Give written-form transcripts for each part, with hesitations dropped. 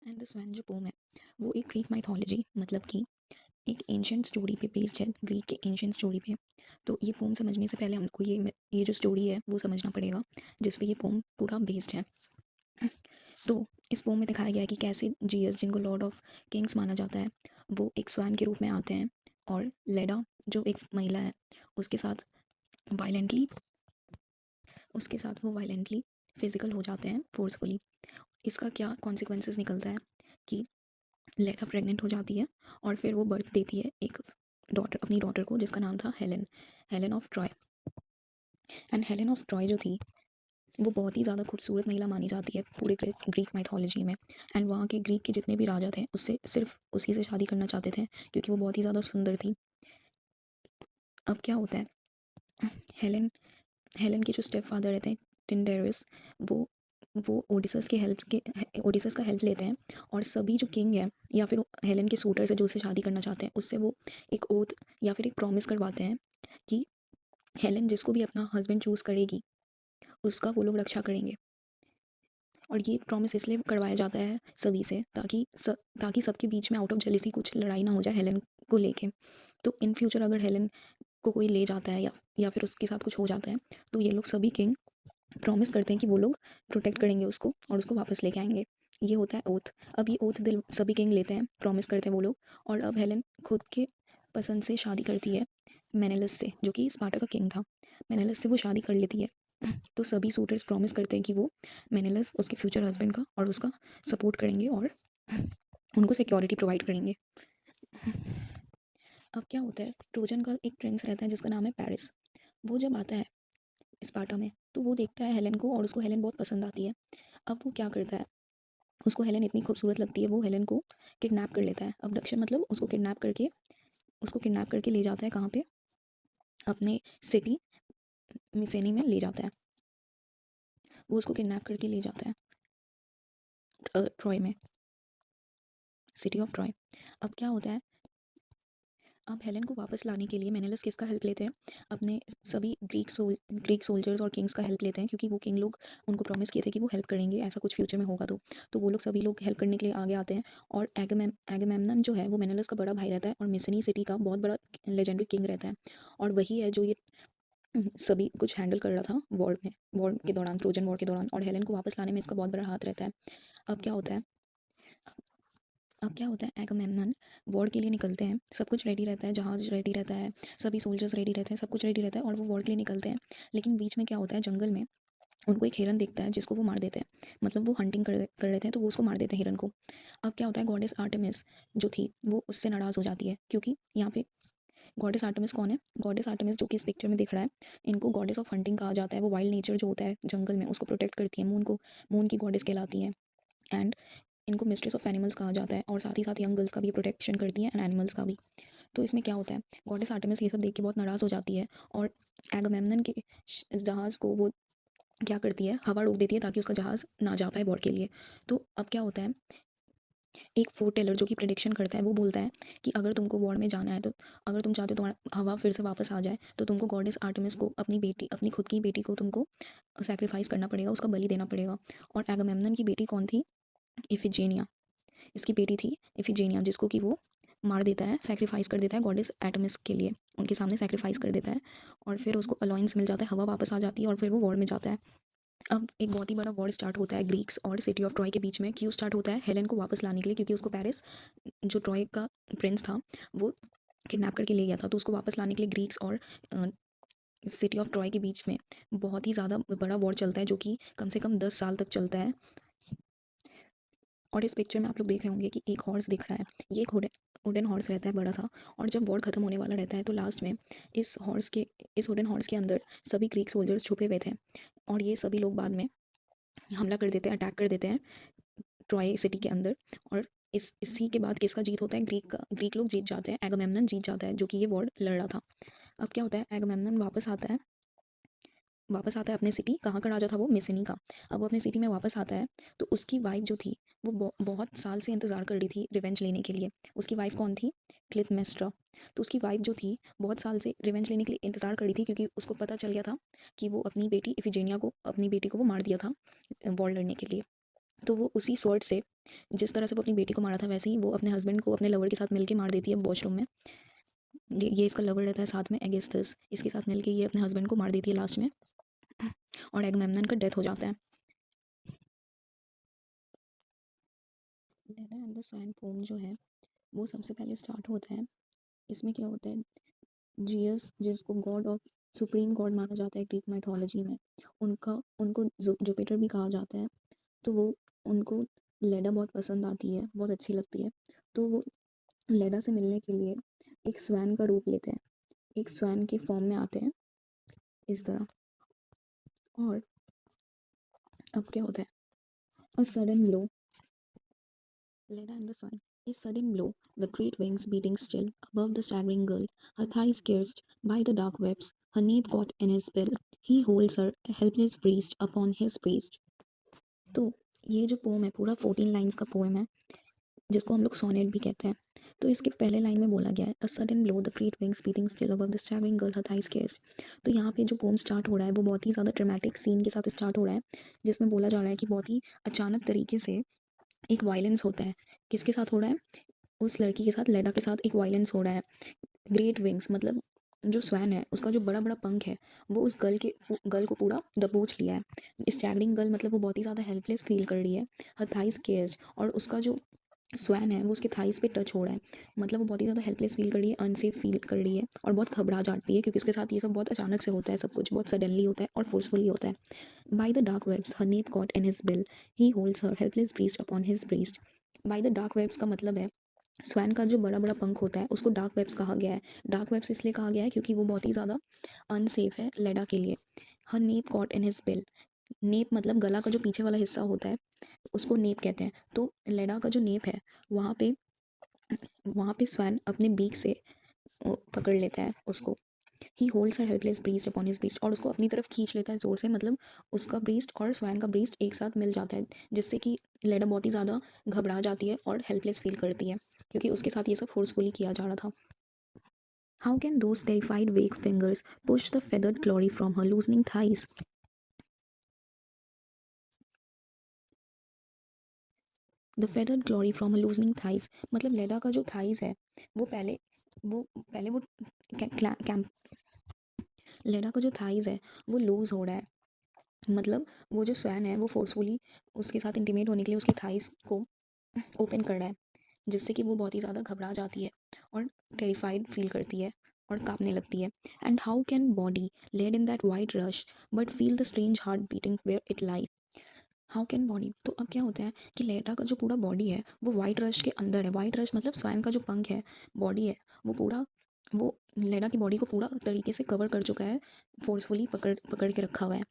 And the swan जो pome है वो एक ग्रीक माइथोलॉजी मतलब कि एक एंशियंट स्टोरी पे बेस्ड है, ग्रीक के एंशियंट स्टोरी पे। तो ये पोम समझने से पहले हमको ये जो स्टोरी है वो समझना पड़ेगा जिस पे ये पोम पूरा बेस्ड है। तो इस पोम में दिखाया गया है कि कैसे जीएस जिनको लॉर्ड ऑफ किंग्स माना जाता है वो एक स्वैन के रूप में आते हैं और लेडा जो एक महिला है उसके साथ वायलेंटली वो वायलेंटली फिजिकल हो जाते हैं फोर्सफुली। इसका क्या कॉन्सिक्वेंसेस निकलता है कि लेडा प्रेग्नेंट हो जाती है और फिर वो बर्थ देती है एक अपनी डॉटर को जिसका नाम था Helen, Helen of Troy. And Helen of Troy जो थी वो बहुत ही ज़्यादा खूबसूरत महिला मानी जाती है पूरे ग्रीक माइथोलॉजी में। एंड वहाँ के ग्रीक के जितने भी राजा थे उससे सिर्फ उसी से शादी करना चाहते थे क्योंकि वो बहुत ही ज़्यादा सुंदर थी। अब क्या होता है, हेलेन हेलेन के जो स्टेप फादर रहते हैं टिंडेरस, वो ओडिसस का हेल्प लेते हैं और सभी जो किंग है या फिर हेलेन के सूटर से जो उसे शादी करना चाहते हैं उससे वो एक ओथ या फिर एक प्रॉमिस करवाते हैं कि हेलेन जिसको भी अपना हस्बैंड चूज़ करेगी उसका वो लोग रक्षा करेंगे। और ये प्रॉमिस इसलिए करवाया जाता है सभी से ताकि सबके बीच में आउट ऑफ जेलिसी कुछ लड़ाई ना हो जाए हेलेन को लेके। तो इन फ्यूचर अगर हेलेन को कोई ले जाता है या फिर उसके साथ कुछ हो जाता है तो ये लोग सभी किंग प्रॉमिस करते हैं कि वो लोग प्रोटेक्ट करेंगे उसको और उसको वापस लेके आएंगे। ये होता है ओथ। अब ये ओथ दिल सभी किंग लेते हैं, प्रॉमिस करते हैं वो लोग। और अब हेलेन खुद के पसंद से शादी करती है मेनेलस से जो कि स्पार्टा का किंग था। मेनेलस से वो शादी कर लेती है। तो सभी सूटर्स प्रॉमिस करते हैं कि वो मेनेलस उसके फ्यूचर हस्बैंड का और उसका सपोर्ट करेंगे और उनको सिक्योरिटी प्रोवाइड करेंगे। अब क्या होता है, ट्रोजन का एक प्रिंस रहता है जिसका नाम है पेरिस। वो जब आता है स्पार्टा में तो वो देखता है हेलेन को और उसको हेलेन बहुत पसंद आती है। अब वो क्या करता है, उसको हेलेन इतनी खूबसूरत लगती है वो हेलेन को किडनैप कर लेता है। अबडक्शन मतलब उसको किडनैप करके ले जाता है कहाँ पे, अपने सिटी मिसेनी में ले जाता है। वो उसको किडनैप करके ले जाता है ट्रॉय में, सिटी ऑफ ट्रॉय। अब क्या होता है, अब हेलेन को वापस लाने के लिए मेनेलस किसका हेल्प लेते हैं, अपने सभी ग्रीक सोल्जर्स और किंग्स का हेल्प लेते हैं क्योंकि वो किंग लोग उनको प्रॉमिस किए थे कि वो हेल्प करेंगे ऐसा कुछ फ्यूचर में होगा। तो वो लोग सभी लोग हेल्प करने के लिए आगे आते हैं। और एगमेम्नन जो है वो मेनेलस का बड़ा भाई रहता है और मिसनी सिटी का बहुत बड़ा लेजेंडरी किंग रहता है। और वही है जो ये सभी कुछ हैंडल कर रहा था वॉर के दौरान, ट्रोजन वॉर के दौरान। और हेलेन को वापस लाने में इसका बहुत बड़ा हाथ रहता है। अब क्या होता है, अब क्या होता है, एगमेम्नन वॉर के लिए निकलते हैं, सब कुछ रेडी रहता है, जहाज रेडी रहता है, सभी सोल्जर्स रेडी रहते हैं, सब कुछ रेडी रहता है और वो वॉर के लिए निकलते हैं। लेकिन बीच में क्या होता है, जंगल में उनको एक हिरन दिखता है जिसको वो मार देते हैं। मतलब वो हंटिंग कर रहे थे तो वो उसको मार देते हैं हिरन को। अब क्या होता है, गॉडेस आर्टेमिस जो थी वो उससे नाराज़ हो जाती है क्योंकि यहाँ पे गॉडेस आर्टेमिस कौन है, गॉडेस आर्टेमिस जो कि इस पिक्चर में दिख रहा है, इनको गॉडेस ऑफ हंटिंग कहा जाता है। वो वाइल्ड नेचर जो होता है जंगल में उसको प्रोटेक्ट करती है, मून की गॉडेस कहलाती हैं। एंड इनको मिस्ट्रेस ऑफ एनिमल्स कहा जाता है और साथ ही साथ यंग गर्ल्स का भी प्रोटेक्शन करती हैं एंड एनिमल्स का भी। तो इसमें क्या होता है, गॉडेस आर्टेमिस ये सब देख के बहुत नाराज़ हो जाती है और एगमेम्नन के जहाज़ को वो क्या करती है, हवा रोक देती है ताकि उसका जहाज़ ना जा पाए वॉर के लिए। तो अब क्या होता है, एक फोरटेलर जो कि प्रेडिक्शन करता है वो बोलता है कि अगर तुमको वॉर में जाना है तो अगर तुम चाहते हो तुम्हारा हवा फिर से वापस आ जाए तो तुमको गॉडेस आर्टेमिस को अपनी खुद की बेटी को तुमको सेक्रीफाइस करना पड़ेगा, उसका बलि देना पड़ेगा। और एगमेम्नन की बेटी कौन थी, इफिजेनिया। इसकी बेटी थी इफिजेनिया जिसको कि वो मार देता है, सैक्रिफाइस कर देता है गॉडेस एटमिस के लिए, उनके सामने सैक्रिफाइस कर देता है। और फिर उसको अलॉयंस मिल जाता है, हवा वापस आ जाती है और फिर वो वॉर में जाता है। अब एक बहुत ही बड़ा वॉर स्टार्ट होता है ग्रीक्स और सिटी ऑफ ट्रॉय के बीच में। क्यों स्टार्ट होता है, हेलेन को वापस लाने के लिए क्योंकि उसको पेरिस जो ट्रॉय का प्रिंस था वो किडनैप करके ले गया था। तो उसको वापस लाने के लिए ग्रीक्स और सिटी ऑफ ट्रॉय के बीच में बहुत ही ज़्यादा बड़ा वॉर चलता है जो कि कम से कम 10 साल तक चलता है। और इस पिक्चर में आप लोग देख रहे होंगे कि एक हॉर्स दिख रहा है, ये एक वुडन हॉर्स रहता है बड़ा सा। और जब वॉर खत्म होने वाला रहता है तो लास्ट में इस वुडन हॉर्स के अंदर सभी ग्रीक सोल्जर्स छुपे हुए थे और ये सभी लोग बाद में हमला कर देते हैं, अटैक कर देते हैं ट्रॉय सिटी के अंदर। और इसी के बाद किसका जीत होता है, ग्रीक लोग जीत जाते हैं, एगमेम्नन जीत जाता है जो कि ये वॉर लड़ रहा था। अब क्या होता है, एगमेम्नन वापस आता है अपने सिटी, कहाँ का राजा था वो, मिसिनी का। अब वो अपने सिटी में वापस आता है तो उसकी वाइफ जो थी वो बहुत साल से इंतज़ार कर रही थी रिवेंज लेने के लिए। उसकी वाइफ कौन थी, क्लितमेस्ट्रा। तो उसकी वाइफ जो थी बहुत साल से रिवेंज लेने के लिए इंतज़ार कर रही थी क्योंकि उसको पता चल गया था कि वो अपनी बेटी इफिजेनिया को, अपनी बेटी को वो मार दिया था वॉर लड़ने के लिए। तो वो उसी स्वॉर्ड से, जिस तरह से वो अपनी बेटी को मारा था, वैसे ही वो अपने हस्बैंड को अपने लवर के साथ मिलके मार देती है वॉशरूम में। ये इसका लवर रहता है साथ में, एगेस्थस, इसके साथ मिलके ये अपने हस्बैंड को मार देती है लास्ट में, और एगमेम्नन का डेथ हो जाता है। लेडा एंड द स्वैन पोम जो है वो सबसे पहले स्टार्ट होता है। इसमें क्या होता है, जियस जिसको गॉड ऑफ सुप्रीम गॉड माना जाता है ग्रीक माइथोलॉजी में, उनका उनको जुपिटर भी कहा जाता है। तो वो उनको लेडा बहुत पसंद आती है, बहुत अच्छी लगती है। तो वो लेडा से मिलने के लिए एक स्वैन का रूप लेते हैं, एक स्वैन के फॉर्म में आते हैं इस तरह। और अब क्या होता है, a sudden blow, Leda and the swan, a sudden blow, the great wings beating still above the staggering girl, her thighs pierced by the dark webs, her nape caught in his bill, he holds her a helpless breast upon his breast। तो ये जो pome है पूरा 14 lines का poem है, जिसको हम लोग सोनेट भी कहते हैं। तो इसके पहले लाइन में बोला गया है, a sudden blow, the great wings beating still above the staggering girl, her thighs kissed. तो यहाँ पे जो पोम स्टार्ट हो रहा है वो बहुत ही ज़्यादा ड्रामेटिक सीन के साथ स्टार्ट हो रहा है, जिसमें बोला जा रहा है कि बहुत ही अचानक तरीके से एक वायलेंस होता है। किसके साथ हो रहा है, उस लड़की के साथ, लेडा के साथ एक वायलेंस हो रहा है। ग्रेट विंग्स मतलब जो स्वैन है उसका जो बड़ा बड़ा पंख है वो उस गर्ल को पूरा दबोच लिया है। स्टैगरिंग गर्ल मतलब वो बहुत ही ज़्यादा हेल्पलेस फील कर रही है। हर थाइस केयर्स, और उसका जो स्वैन है वो उसके थाइस पे टच हो रहा है, मतलब वो बहुत ही ज़्यादा हेल्पलेस फील कर रही है, अनसेफ फील कर रही है, और बहुत घबरा जाती है क्योंकि उसके साथ ये सब बहुत अचानक से होता है, सब कुछ बहुत सडनली होता है और फोर्सफुली होता है। By the dark webs her nape caught in his bill, he holds her helpless breast upon his breast. By the dark webs का मतलब है स्वैन का जो बड़ा बड़ा पंख होता है उसको डार्क वेब्स कहा गया है। डार्क वेब्स इसलिए कहा गया है क्योंकि वो बहुत ही ज़्यादा अनसेफ है लेडा के लिए। हर nape caught in his bill, nape मतलब गला का जो पीछे वाला हिस्सा होता है उसको नेप कहते हैं। तो लेडा का जो नेप है वहाँ पे वहाँ पे स्वैन अपने बीक से पकड़ लेता है उसको। ही holds her helpless breast upon his breast, और उसको अपनी तरफ खींच लेता है ज़ोर से, मतलब उसका ब्रीस्ट और स्वैन का ब्रीस्ट एक साथ मिल जाता है, जिससे कि लेडा बहुत ही ज़्यादा घबरा जाती है और हेल्पलेस फील करती है क्योंकि उसके साथ ये सब फोर्सफुली किया जा रहा था। How can those terrified wake fingers push the feathered glory from her loosening thighs. The feathered glory from her loosening thighs मतलब लेडा का जो थाइज है वो पहले वो कैंप, लेडा का जो थाइज है वो लूज हो रहा है, मतलब वो जो स्वैन है वो फोर्सफुली उसके साथ इंटीमेट होने के लिए उसकी थाइस को ओपन कर रहा है, जिससे कि वो बहुत ही ज़्यादा घबरा जाती है और टेरिफाइड फील करती है और कांपने लगती है। And how can body laid in that white rush but feel the strange heart beating where it lies. How can body, तो अब क्या होता है कि लेडा का जो पूरा बॉडी है वो वाइट रश के अंदर है। वाइट रश मतलब स्वैन का जो पंख है, बॉडी है, वो पूरा, वो लेडा की बॉडी को पूरा तरीके से कवर कर चुका है, फोर्सफुली पकड़ पकड़ के रखा हुआ है।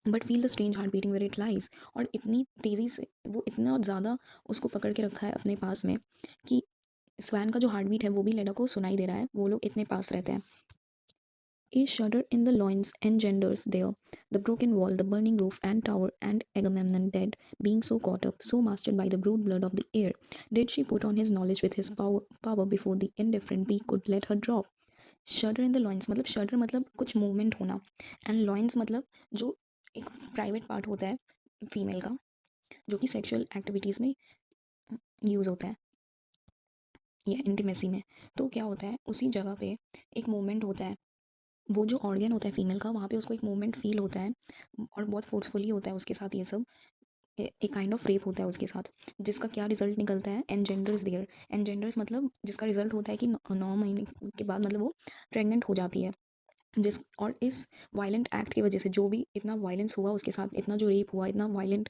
But feel the strange heart beating where it lies, और इतनी तेज़ी से वो इतना ज़्यादा उसको पकड़ के रखा है अपने पास में कि स्वैन का जो हार्ट बीट है वो भी लेडा को सुनाई दे रहा है, वो लोग इतने पास रहते हैं। A shudder in the loins engenders there the broken wall, the burning roof and tower, and Agamemnon dead, being so caught up, so mastered by the brood blood of the air. Did she put on his knowledge with his power before the indifferent beak could let her drop? शडर in the lion's मतलब शडर मतलब कुछ movement होना, and lion's मतलब जो एक private part होता है female का, जो कि सेक्सुअल एक्टिविटीज़ में यूज़ होता है या इंटीमेसी में। तो क्या होता है उसी जगह पे एक मूवमेंट होता है, वो जो ऑर्गन होता है फीमेल का वहाँ पे उसको एक मूवमेंट फील होता है, और बहुत फोर्सफुली होता है उसके साथ ये सब, एक काइंड ऑफ रेप होता है उसके साथ, जिसका क्या रिजल्ट निकलता है, एनजेंडर्स देयर। एनजेंडर्स मतलब जिसका रिजल्ट होता है कि 9 महीने के बाद मतलब वो प्रेग्नेंट हो जाती है। जिस और इस वायलेंट एक्ट की वजह से जो भी इतना वायलेंस हुआ उसके साथ, इतना जो रेप हुआ, इतना वायलेंट,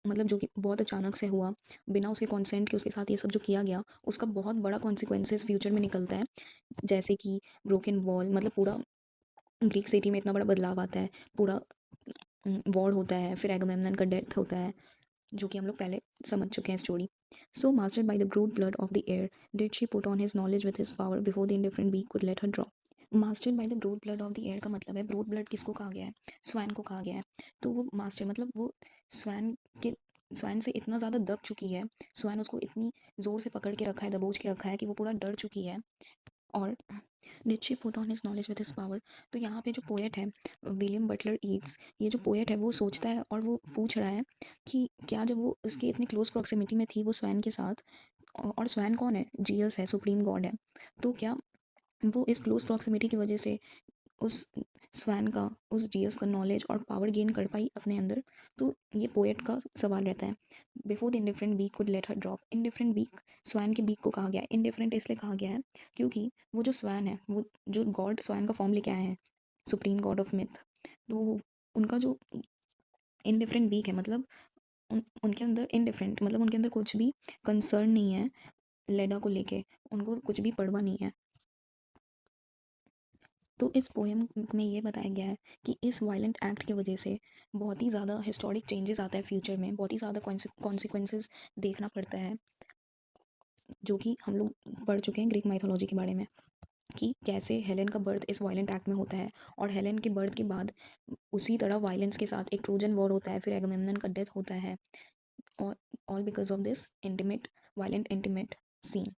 मतलब जो कि बहुत अचानक से हुआ बिना उसके कंसेंट के, उसके साथ ये सब जो किया गया उसका बहुत बड़ा कॉन्सिक्वेंसेस फ्यूचर में निकलता है। जैसे कि ब्रोकन वॉल, मतलब पूरा ग्रीक सिटी में इतना बड़ा बदलाव आता है, पूरा वॉर होता है, फिर एगमेम्नन का डेथ होता है, जो कि हम लोग पहले समझ चुके हैं story. So mastered by the brute blood of the air did she put on his knowledge with his power before the indifferent beak could let her drop. Mastered by the brute blood of the air का मतलब है, brood blood किसको कहा गया है, swan को कहा गया है। तो वो मास्टर मतलब वो स्वैन के स्वैन से इतना ज़्यादा दब चुकी है, स्वैन उसको इतनी ज़ोर से पकड़ के रखा है, दबोच के रखा है कि वो पूरा डर चुकी है, और नीचे put on his knowledge with his power. तो यहाँ पे जो पोएट है विलियम बटलर ईट्स, ये जो पोएट है वो सोचता है और वो पूछ रहा है कि क्या जब वो उसके इतनी क्लोज प्रॉक्सिमिटी में थी वो स्वैन के साथ, और स्वैन कौन है, जीएस है, सुप्रीम गॉड है, तो क्या वो इस क्लोज प्रॉक्सिमिटी की वजह से उस स्वैन का, उस जीएस का नॉलेज और पावर गेन कर पाई अपने अंदर। तो ये पोएट का सवाल रहता है। Before the indifferent beak could let her drop, indifferent beak, swan के बीक को कहा गया है इंडिफरेंट, इसलिए कहा गया है क्योंकि वो जो स्वैन है, वो जो गॉड स्वैन का फॉर्म लेके आए हैं, सुप्रीम गॉड ऑफ मिथ, तो उनका जो इंडिफरेंट बीक है, मतलब उनके अंदर इनडिफरेंट, मतलब उनके अंदर कुछ भी कंसर्न नहीं है लेडा को लेके, उनको कुछ भी परवाह नहीं है। तो इस पोएम में ये बताया गया है कि इस वायलेंट एक्ट की वजह से बहुत ही ज़्यादा हिस्टोरिक चेंजेस आता है फ्यूचर में, बहुत ही ज़्यादा कॉन्सिक्वेंसेस देखना पड़ता है, जो कि हम लोग पढ़ चुके हैं ग्रीक माइथोलॉजी के बारे में, कि कैसे हेलेन का बर्थ इस वायलेंट एक्ट में होता है, और हेलेन के बर्थ के बाद उसी तरह वायलेंस के साथ एक ट्रोजन वॉर होता है, फिर एगमेम्नन का डेथ होता है, और all because of this intimate, violent intimate scene.